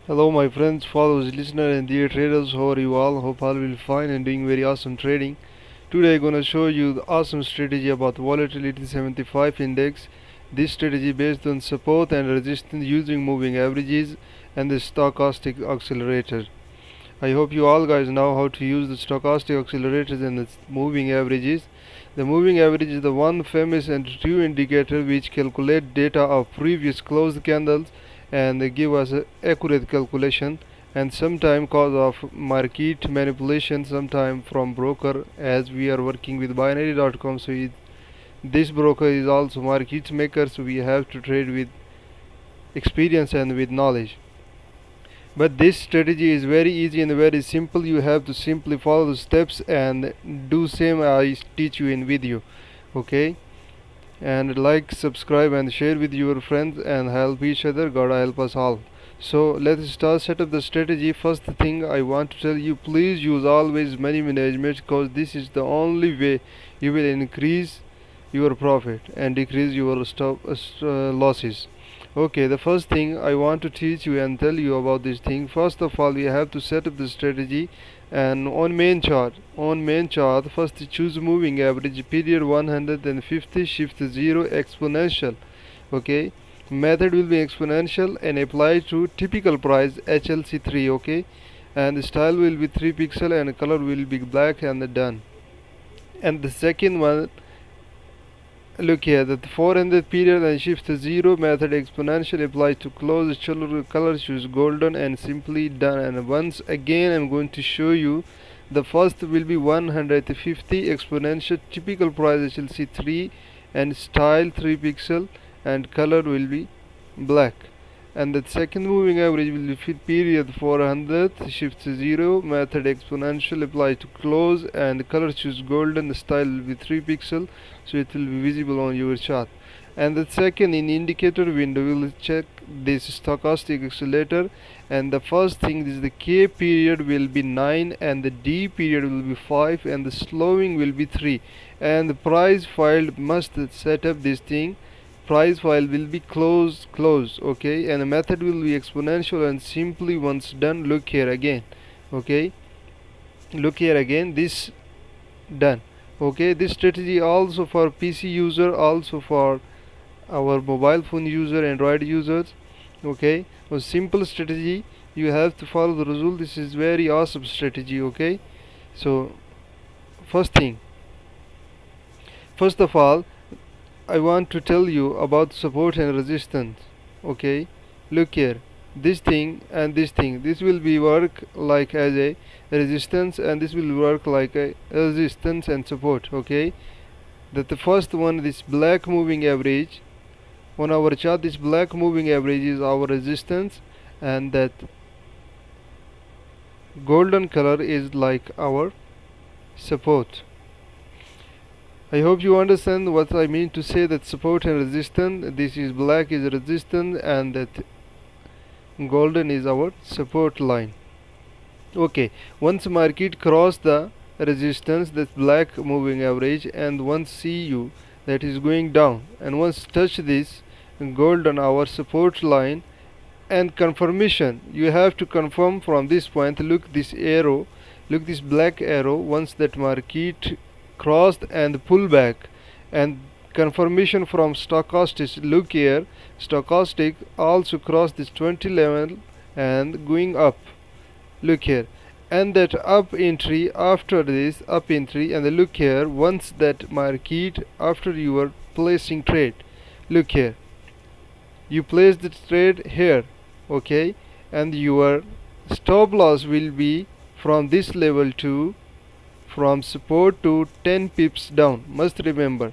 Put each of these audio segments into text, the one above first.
Hello my friends, followers, listeners and dear traders, how are you all? Hope all will be fine and doing very awesome trading. Today I'm gonna show you the awesome strategy about volatility 75 index. This strategy based on support and resistance using moving averages and the stochastic oscillator. I hope you all guys know how to use the stochastic oscillators and the moving averages. The moving average is the one famous and true indicator which calculate data of previous closed candles and they give us a accurate calculation, and sometime cause of market manipulation, sometime from broker, as we are working with binary.com. So this broker is also market maker, so we have to trade with experience and with knowledge. But this strategy is very easy and very simple. You have to simply follow the steps and do same I teach you in video. Okay, and like, subscribe and share with your friends and help each other. God help us all. So let's start set up the strategy. First thing I want to tell you, please use always money management, because this is the only way you will increase your profit and decrease your losses. Okay, the first thing I want to teach you and tell you about this thing, first of all we have to set up the strategy. And on main chart, first choose moving average, period 150, shift 0, exponential. Okay, method will be exponential and apply to typical price HLC3. Okay, and the style will be 3 pixel and color will be black, and done. And the second one, look here, that 400 period and shift 0 method, exponential, applies to close, color choose golden, and simply done. And once again I'm going to show you, the first will be 150 exponential, typical price HLC3, and style 3 pixel and color will be black. And the second moving average will be period 400, shift 0 method, exponential, apply to close, and color choose golden, style will be 3 pixel, so it will be visible on your chart. And the second, in indicator window, we will check this stochastic oscillator, and the first thing is the K period will be 9 and the D period will be 5 and the slowing will be 3, and the price file must set up this thing. Price file will be close. Okay, and the method will be exponential, and simply once done, look here again. Okay, look here again, this done. Okay, this strategy also for PC user, also for our mobile phone user, Android users. Okay, a simple strategy, you have to follow the rule. This is very awesome strategy. Okay, so first of all I want to tell you about support and resistance. Okay, look here, this thing and this thing, this will be work like as a resistance, and this will work like a resistance and support. Okay, that the first one, this black moving average on our chart, this black moving average is our resistance, and that golden color is like our support. I hope you understand what I mean to say, that support and resistance. This is black is resistance and that golden is our support line. Okay, once market cross the resistance, that's black moving average, and once see you that is going down, and once touch this golden, our support line, and confirmation, you have to confirm from this point. Look this arrow, look this black arrow, once that market crossed and pull back, and confirmation from stochastic, look here, stochastic also crossed this 20 level and going up, look here, and that up entry, after this up entry, and look here, once that market, after you are placing trade, look here, you place the trade here. Okay, and your stop loss will be from this level to, from support to 10 pips down, must remember.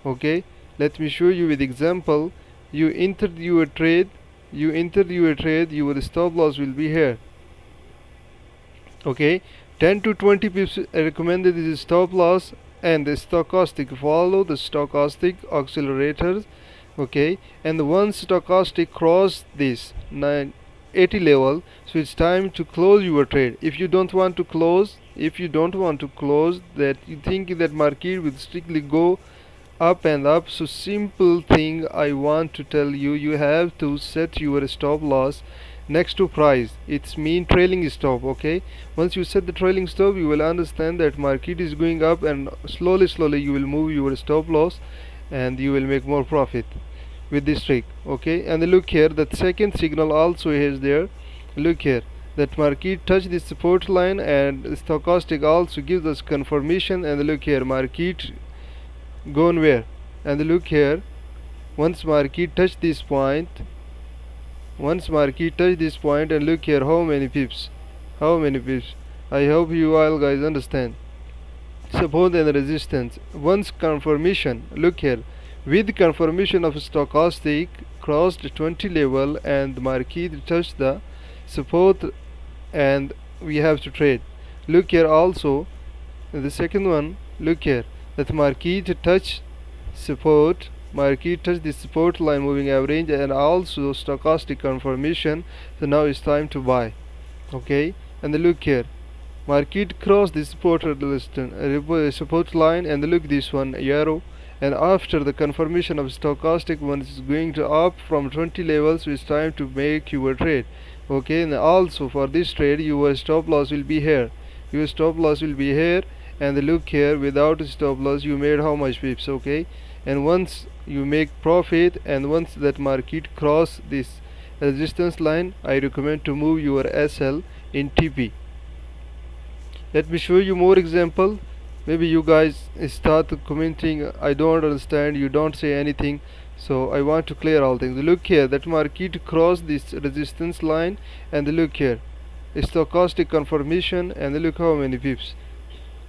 Okay, let me show you with example. You entered your trade, your stop loss will be here. Okay, 10 to 20 pips recommended is stop loss, and the stochastic, follow the stochastic accelerators. Okay, and once stochastic cross this 980 level, so it's time to close your trade. If you don't want to close, that you think that market will strictly go up and up, so simple thing I want to tell you, you have to set your stop loss next to price. It's mean trailing stop. Okay, once you set the trailing stop, you will understand that market is going up, and slowly you will move your stop loss and you will make more profit with this trick. Okay, and look here, that second signal also is there. Look here, that market touch the support line, and stochastic also gives us confirmation. And look here, market gone where? And look here, once market touch this point, and look here, how many pips, I hope you all guys understand. Support and resistance, once confirmation, look here, with confirmation of stochastic crossed 20 level and market touched the support, and we have to trade. Look here also, the second one, look here, that market touch support, market touch the support line moving average, and also stochastic confirmation. So now it's time to buy. Okay, and look here, market cross the support line, and look this one arrow, and after the confirmation of stochastic, once it's going to up from 20 levels, so it's time to make your trade. Okay, and also for this trade your stop loss will be here, and look here, without stop loss you made how much pips. Okay, and once you make profit, and once that market cross this resistance line, I recommend to move your SL in TP. Let me show you more example. Maybe you guys start commenting, I don't understand, you don't say anything, so I want to clear all things. Look here, that market cross this resistance line, and look here, stochastic confirmation, and look how many pips.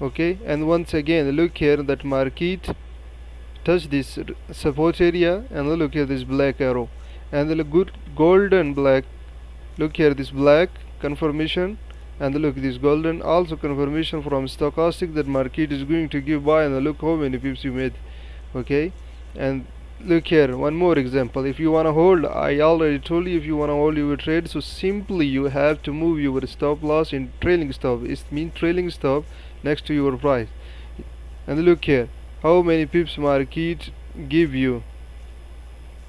Okay, and once again look here, that market touch this support area, and look here, this black arrow, and look good golden black, look here, this black confirmation, and look this golden also confirmation from stochastic that market is going to give buy, and look how many pips you made. Okay, and look here, one more example. If you want to hold, I already told you, if you want to hold your trade, so simply you have to move your stop loss in trailing stop. It means trailing stop next to your price. And look here, how many pips market give you?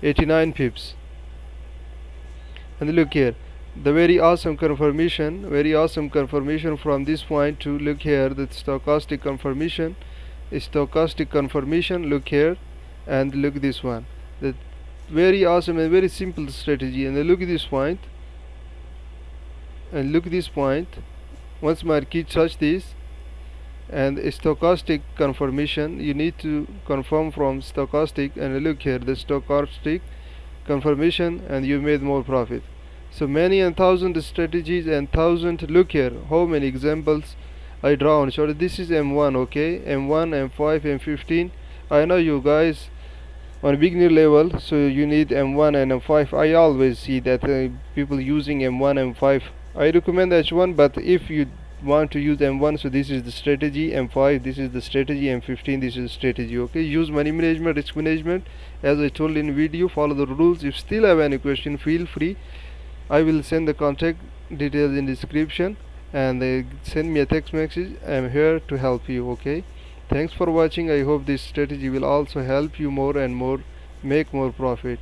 89 pips. And look here, the very awesome confirmation from this point to, look here, the stochastic confirmation, look here, and look this one, that very awesome and very simple strategy. And look at this point, once market touch this and stochastic confirmation, you need to confirm from stochastic, and look here, the stochastic confirmation, and you made more profit. So many and thousand strategies and thousand. Look here, how many examples I drawn. So this is M1. Okay, M1, M5, M15. I know you guys on beginner level, so you need M1 and M5. I always see that people using M1, M5. I recommend H1, but if you want to use M1, so this is the strategy, M5 this is the strategy, M15 this is the strategy. Okay, use money management, risk management as I told in video. Follow the rules. If still have any question, feel free, I will send the contact details in description, and send me a text message. I am here to help you. Okay, thanks for watching. I hope this strategy will also help you more and more make more profit.